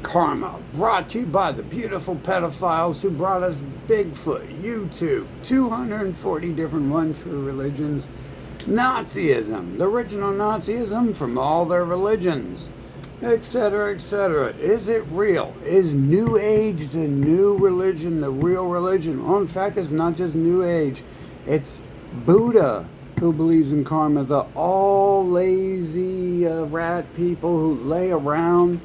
Karma, brought to you by the beautiful pedophiles who brought us Bigfoot, YouTube, 240 different one true religions, Nazism, the original Nazism from all their religions, etc., etc. Is it real? Is New Age the new religion, the real religion? Well, in fact, it's not just New Age, it's Buddha who believes in karma, the all lazy rat people who lay around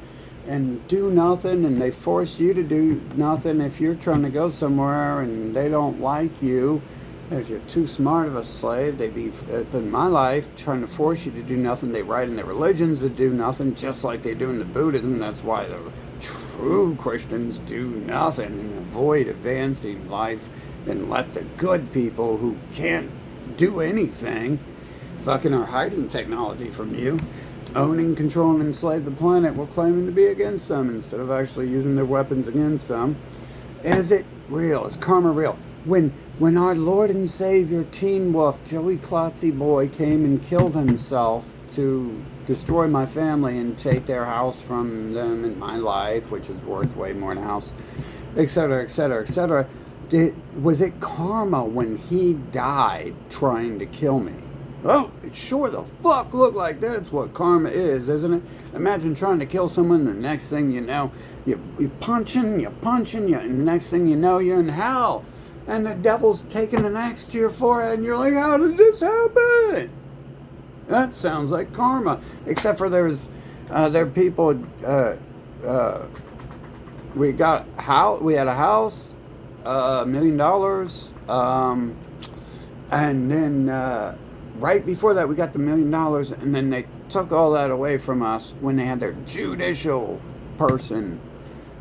and do nothing, and they force you to do nothing if you're trying to go somewhere and they don't like you. If you're too smart of a slave, they be, in my life, trying to force you to do nothing. They write in their religions to do nothing, just like they do in the Buddhism. That's why the true Christians do nothing and avoid advancing life and let the good people who can't do anything fucking are hiding technology from you, owning, control, and enslave the planet, while claiming to be against them instead of actually using their weapons against them. Is it real? Is karma real? When our Lord and Savior Teen Wolf, Joey Klotzy Boy, came and killed himself to destroy my family and take their house from them and my life, which is worth way more than a house, etc., etc., etc., was it karma when he died trying to kill me? Well, it sure the fuck looked like that's what karma is, isn't it? Imagine trying to kill someone, and the next thing you know, you're punching, and the next thing you know, you're in hell. And the devil's taking an axe to your forehead, and you're like, how did this happen? That sounds like karma. Except for there are people, we had a house, $1 million, and then right before that we got the $1 million, and then they took all that away from us when they had their judicial person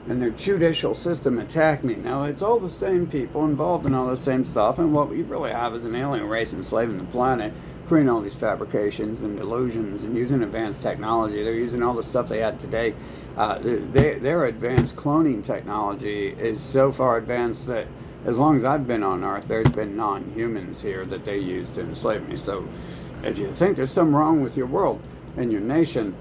and their judicial system attack me. Now, it's all the same people involved in all the same stuff, and what we really have is an alien race enslaving the planet, creating all these fabrications and delusions and using advanced technology. They're using all the stuff they had today. Their advanced cloning technology is so far advanced that as long as I've been on Earth, there's been non-humans here that they use to enslave me. So if you think there's something wrong with your world and your nation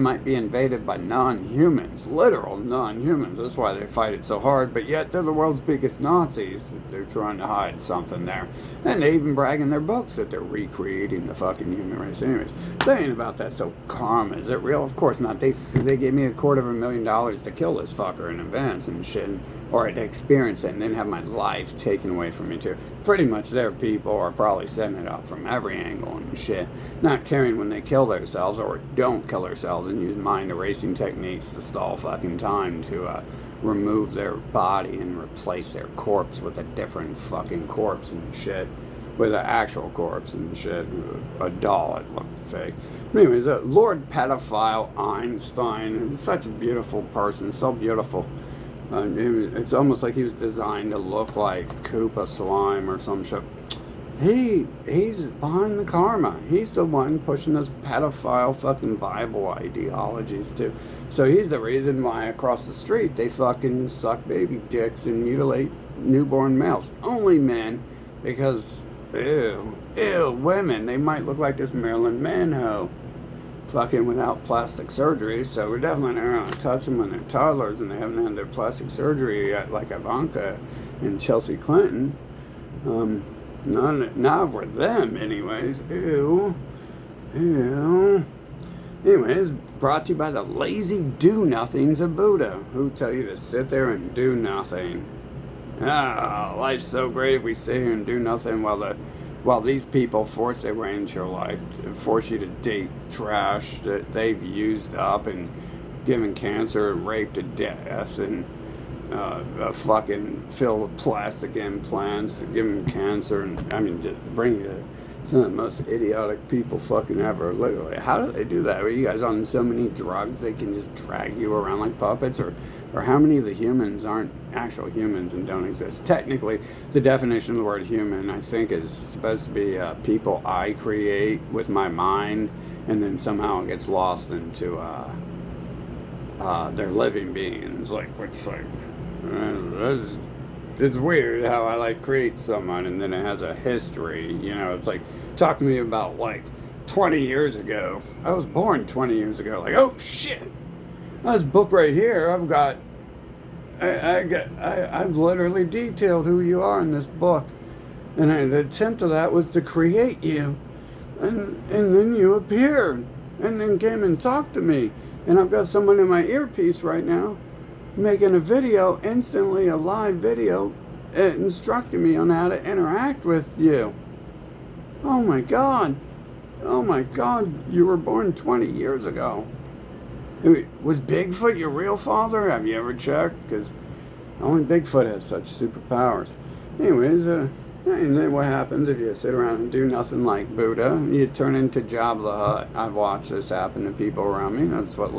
might be invaded by non-humans, literal non-humans. That's why they fight it so hard, but yet they're the world's biggest Nazis. They're trying to hide something there. And they even brag in their books that they're recreating the fucking human race. Anyways, they ain't about that. So karma, is it real? Of course not. They gave me $250,000 to kill this fucker in advance and shit, or to experience it and then have my life taken away from me too. Pretty much their people are probably setting it up from every angle and shit, not caring when they kill themselves or don't kill themselves and use mind erasing techniques to stall fucking time to remove their body and replace their corpse with a different fucking corpse and shit, with an actual corpse and shit, a doll. It looked fake. But anyways, Lord Pedophile Einstein, such a beautiful person, so beautiful. It's almost like he was designed to look like Koopa Slime or some shit. He's behind the karma. He's the one pushing those pedophile fucking Bible ideologies too. So he's the reason why across the street they fucking suck baby dicks and mutilate newborn males. Only men, because ew, women. They might look like this Marilyn Manson fucking without plastic surgery, so we're definitely not going to touch them when they're toddlers and they haven't had their plastic surgery yet, like Ivanka and Chelsea Clinton. Not for them, anyways. Ew. Anyways, brought to you by the lazy do-nothings of Buddha, who tell you to sit there and do nothing. Life's so great if we sit here and do nothing while these people force their way into your life, force you to date trash that they've used up and given cancer and rape to death and fucking fill with plastic implants to give them cancer, and I mean just bring you to some of the most idiotic people fucking ever. Literally, how do they do that? Are you guys on so many drugs they can just drag you around like puppets, or how many of the humans aren't actual humans and don't exist? Technically, the definition of the word human, I think, is supposed to be people I create with my mind, and then somehow it gets lost into they're living beings. Like, it's like, it's weird how I like create someone and then it has a history. You know, it's like, talk to me about like 20 years ago. I was born 20 years ago. Like, oh shit. This book right here, I've literally detailed who you are in this book. And the attempt of that was to create you. And then you appeared. And then came and talked to me. And I've got someone in my earpiece right now making a video, instantly a live video, instructing me on how to interact with you. Oh my God. Oh my God, you were born 20 years ago. Was Bigfoot your real father? Have you ever checked? Because only Bigfoot has such superpowers. Anyways, and then what happens if you sit around and do nothing like Buddha? You turn into Jabba the Hutt. I've watched this happen to people around me. That's what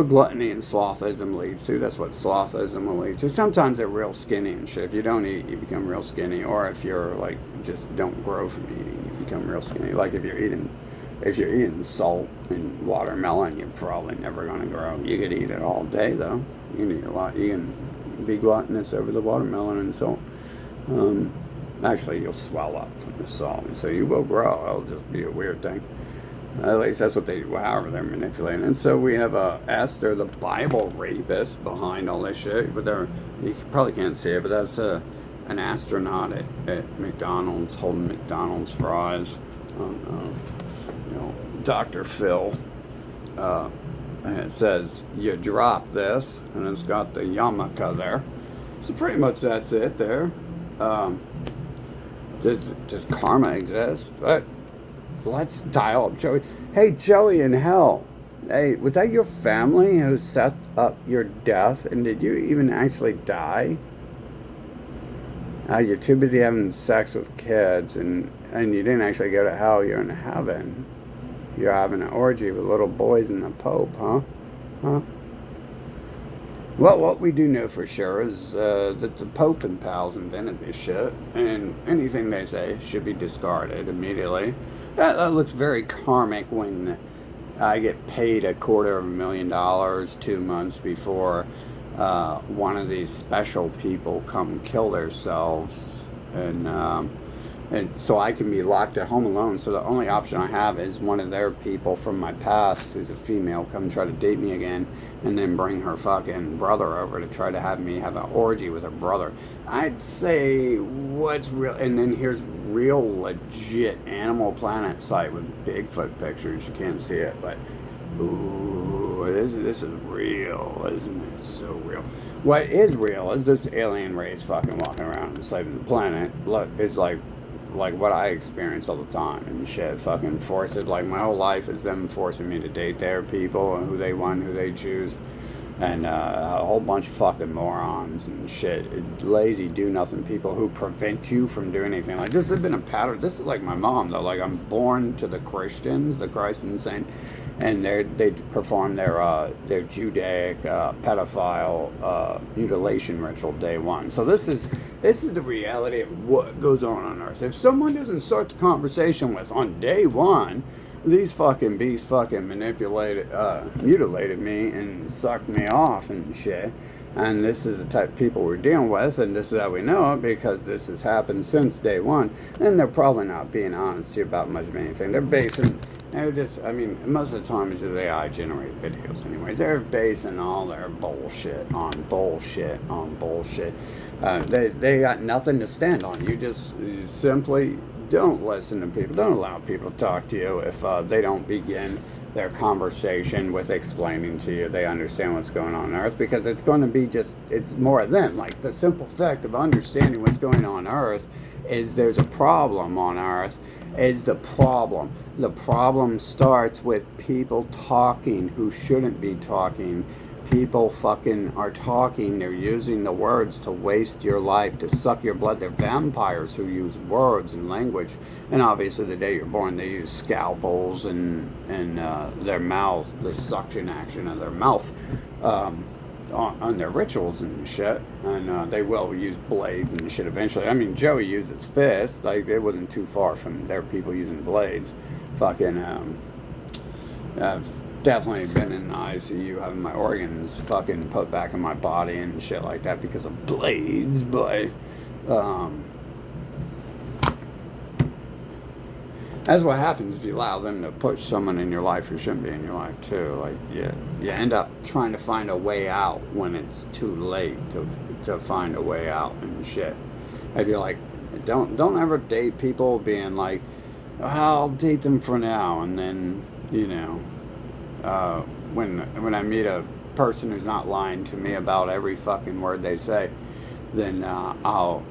gluttony and slothism leads to. That's what slothism will lead to. Sometimes they're real skinny and shit. If you don't eat, you become real skinny. Or if you're like just don't grow from eating, you become real skinny. Like if you're eating salt and watermelon, you're probably never going to grow. You could eat it all day though. You can eat a lot. You can be gluttonous over the watermelon and salt. Actually, you'll swell up from the salt, and so you will grow. It'll just be a weird thing. At least that's what however they're manipulating. And so we have Esther, the Bible rapist, behind all this shit. But you probably can't see it, but that's an astronaut at McDonald's holding McDonald's fries. Dr. Phil. And it says, you drop this, and it's got the yarmulke there. So pretty much that's it there. Does karma exist? But let's dial up Joey. Hey, Joey in hell. Hey, was that your family who set up your death? And did you even actually die? You're too busy having sex with kids, and you didn't actually go to hell. You're in heaven. You're having an orgy with little boys and the Pope, huh? Well, what we do know for sure is that the Pope and pals invented this shit, and anything they say should be discarded immediately. That looks very karmic when I get paid $250,000 2 months before one of these special people come kill themselves, and so I can be locked at home alone. So the only option I have is one of their people from my past, who's a female, come try to date me again, and then bring her fucking brother over to try to have me have an orgy with her brother. I'd say what's real, and then here's real legit Animal Planet site with Bigfoot pictures. You can't see it, but ooh, this is real, isn't it? So real. What is real is this alien race fucking walking around and saving the planet. Look, it's like what I experience all the time and shit. Fucking like my whole life is them forcing me to date their people and who they want, who they choose, and a whole bunch of fucking morons and shit. Lazy do-nothing people who prevent you from doing anything. Like, this has been a pattern. This is like my mom, though. Like, I'm born to the Christians, the Christ and Saint, and they perform their Judaic pedophile mutilation ritual day one. So this is the reality of what goes on Earth. If someone doesn't start the conversation with on day one, these fucking beasts fucking mutilated me and sucked me off and shit. And this is the type of people we're dealing with, and this is how we know it, because this has happened since day one. And they're probably not being honest to you about much of anything. They're just, most of the time it's just AI generated videos anyways. They're basing all their bullshit on bullshit on bullshit. They got nothing to stand on. You simply don't listen to people. Don't allow people to talk to you if they don't begin their conversation with explaining to you they understand what's going on Earth, because it's going to be it's more of them. Like, the simple fact of understanding what's going on Earth is there's a problem on Earth is the problem. The problem starts with people talking who shouldn't be talking. People fucking are talking. They're using the words to waste your life, to suck your blood. They're vampires who use words and language. And obviously, the day you're born, they use scalpels and their mouth, the suction action of their mouth on their rituals and shit. And they will use blades and shit eventually. Joey uses fists. Like, it wasn't too far from their people using blades. Fucking, I've definitely been in the ICU having my organs fucking put back in my body and shit like that because of blades, but That's what happens if you allow them to push someone in your life who shouldn't be in your life too. Like you end up trying to find a way out when it's too late to find a way out and shit. I feel like don't ever date people being like, oh, I'll date them for now, and then when I meet a person who's not lying to me about every fucking word they say, then I'll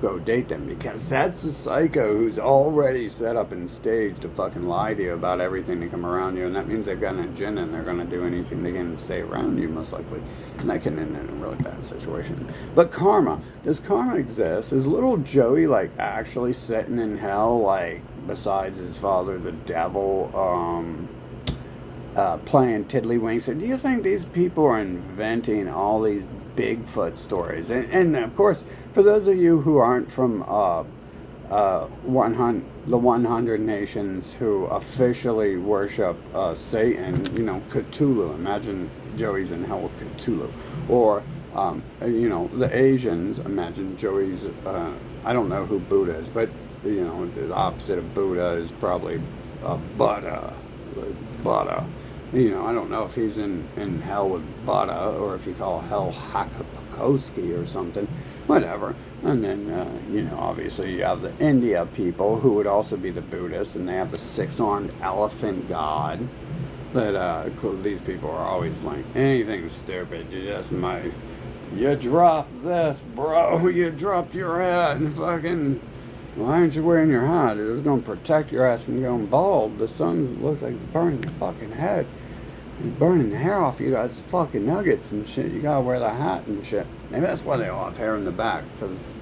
go date them, because that's a psycho who's already set up and staged to fucking lie to you about everything to come around you, and that means they've got an agenda and they're going to do anything they can to stay around you, most likely, and that can end in a really bad situation. But karma, does karma exist? Is little Joey like actually sitting in hell, like besides his father, the devil, playing tiddlywinks? Or do you think these people are inventing all these Bigfoot stories? And of course, for those of you who aren't from the 100 nations who officially worship Satan, Cthulhu. Imagine Joey's in hell with Cthulhu. Or the Asians. Imagine Joey's. I don't know who Buddha is, but the opposite of Buddha is probably Buddha. Buddha. I don't know if he's in hell with Buddha, or if you call hell Hakapokoski or something, whatever. And then, obviously you have the India people, who would also be the Buddhists, and they have the six-armed elephant god. But these people are always like, anything stupid, you dropped this, bro, you dropped your hat, and fucking, why aren't you wearing your hat? It was going to protect your ass from going bald. The sun looks like it's burning your fucking head. It's burning the hair off you guys' fucking nuggets and shit. You gotta wear the hat and shit. Maybe that's why they all have hair in the back, because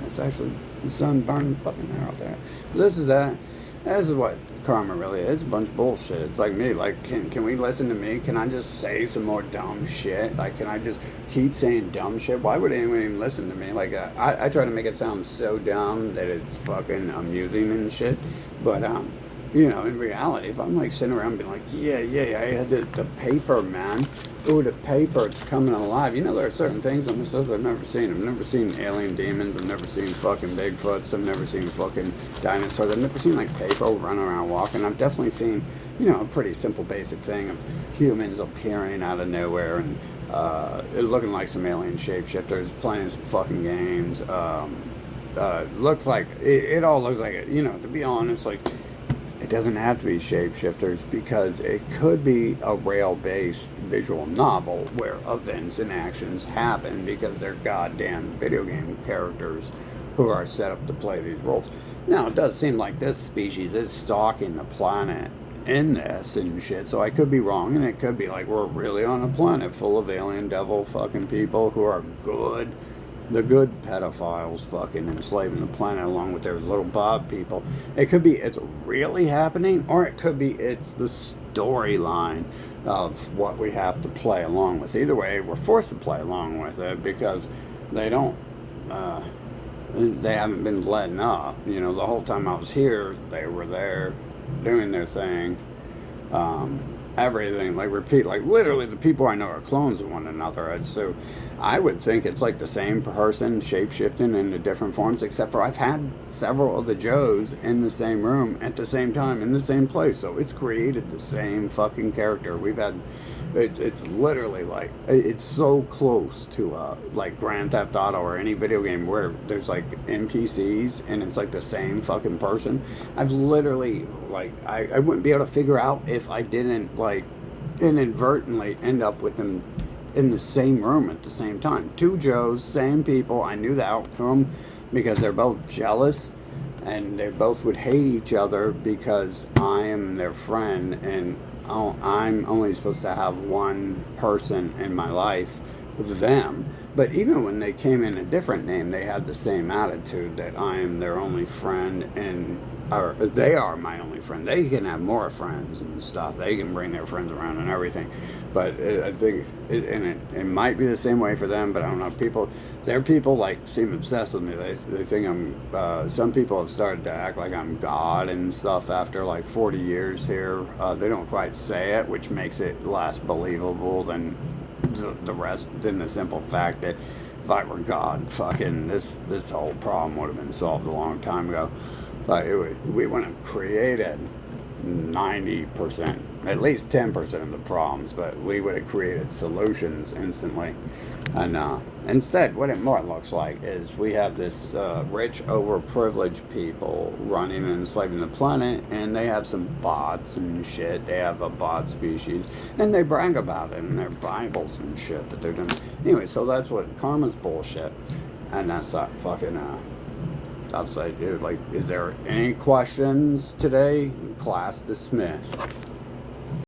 it's actually the sun burning the fucking hair off there. But this is what karma really is. A bunch of bullshit. It's like me. Like, can we listen to me? Can I just say some more dumb shit? Like, can I just keep saying dumb shit? Why would anyone even listen to me? Like, I try to make it sound so dumb that it's fucking amusing and shit. But in reality, if I'm like sitting around being like, yeah, I had the paper, man. Ooh, the paper, it's coming alive. There are certain things on this earth I've never seen. I've never seen alien demons. I've never seen fucking Bigfoots. I've never seen fucking dinosaurs. I've never seen like paper running around walking. I've definitely seen, a pretty simple basic thing of humans appearing out of nowhere and it looking like some alien shapeshifters, playing some fucking games. Looks like, it all looks like it, to be honest, like, it doesn't have to be shapeshifters, because it could be a rail-based visual novel where events and actions happen because they're goddamn video game characters who are set up to play these roles. Now, it does seem like this species is stalking the planet in this and shit, so I could be wrong, and it could be like we're really on a planet full of alien devil fucking people who are good. The good pedophiles fucking enslaving the planet along with their little Bob people. It could be it's really happening, or it could be it's the storyline of what we have to play along with. Either way, we're forced to play along with it, because they haven't been letting up. The whole time I was here, they were there doing their thing. Everything, like, repeat, like, literally the people I know are clones of one another. And so I would think it's like the same person shape-shifting into different forms, except for I've had several of the Joes in the same room at the same time in the same place, so it's created the same fucking character. We've had it's literally like, it's so close to like Grand Theft Auto or any video game where there's like NPCs and it's like the same fucking person. I've literally, like, I wouldn't be able to figure out if I didn't like inadvertently end up with them in the same room at the same time. Two Joes, same people. I knew the outcome because they're both jealous and they both would hate each other because I am their friend and I'm only supposed to have one person in my life, them. But even when they came in a different name, they had the same attitude that I am their only friend, or they are my only friend. They can have more friends and stuff. They can bring their friends around and everything. But I think, it might be the same way for them, but I don't know. Their people like seem obsessed with me. They think I'm, some people have started to act like I'm God and stuff after like 40 years here. They don't quite say it, which makes it less believable than the rest, than the simple fact that if I were God, fucking this whole problem would have been solved a long time ago. Like we would have created 90%, at least 10% of the problems, but we would have created solutions instantly. And instead, what it more looks like is we have this rich, overprivileged people running and enslaving the planet, and they have some bots and shit. They have a bot species, and they brag about it in their Bibles and shit that they're doing. Anyway, so that's what karma's bullshit, and that's that fucking. I'll say, dude, like, is there any questions today? Class dismissed.